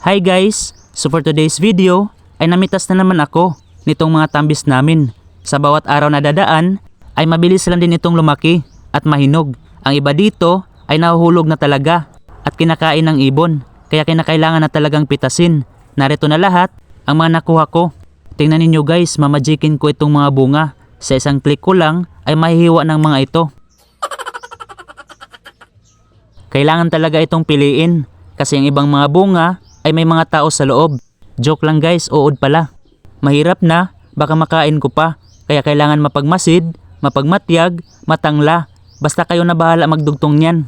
Hi guys! So for today's video ay namitas na naman ako nitong mga tambis namin. Sa bawat araw na dadaan ay mabilis lang din itong lumaki at mahinog. Ang iba dito ay nahuhulog na talaga at kinakain ng ibon. Kaya kinakailangan na talagang pitasin. Narito na lahat ang mga nakuha ko. Tingnan ninyo guys, mamajikin ko itong mga bunga. Sa isang click ko lang ay mahihiwa ng mga ito. Kailangan talaga itong piliin kasi ang ibang mga bunga ay may mga tao sa loob. Joke lang guys, uod pala. Mahirap na, baka makain ko pa. Kaya kailangan mapagmasid, mapagmatyag, matangla. Basta kayo na bahala magdugtong niyan.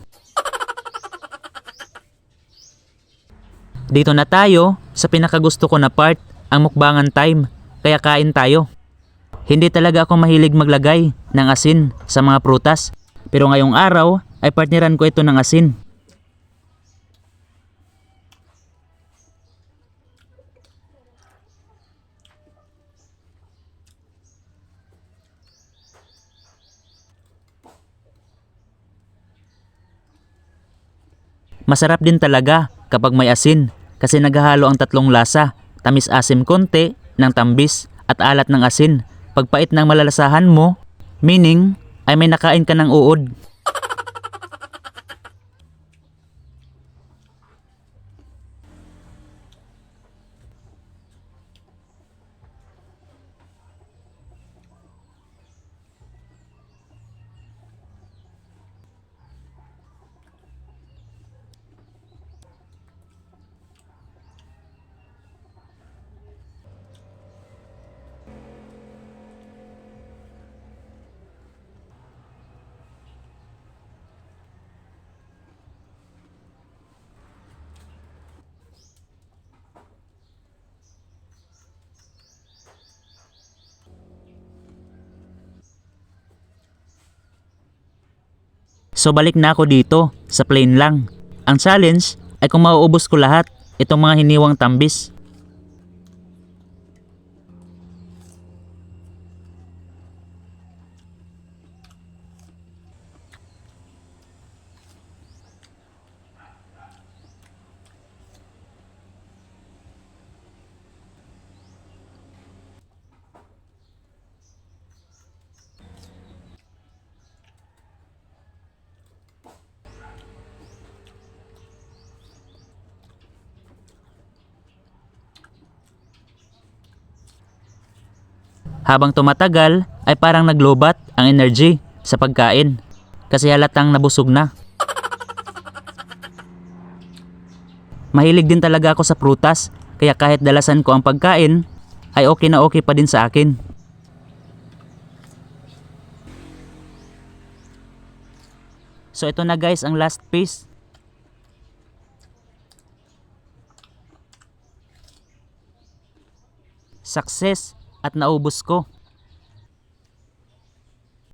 Dito na tayo sa pinakagusto ko na part, ang mukbangan time. Kaya kain tayo. Hindi talaga ako mahilig maglagay ng asin sa mga prutas. Pero ngayong araw ay partneran ko ito ng asin. Masarap din talaga kapag may asin kasi naghahalo ang tatlong lasa, tamis-asim konti ng tambis at alat ng asin. Pagpait ng malalasahan mo, meaning ay may nakain ka ng uod. So balik na ako dito sa plain lang. Ang challenge ay kung mauubos ko lahat itong mga hiniwang tambis. Habang tumatagal ay parang naglobat ang energy sa pagkain kasi halatang nabusog na. Mahilig din talaga ako sa prutas kaya kahit dalasan ko ang pagkain ay okay na okay pa din sa akin. So ito na guys ang last piece. Success at naubos ko.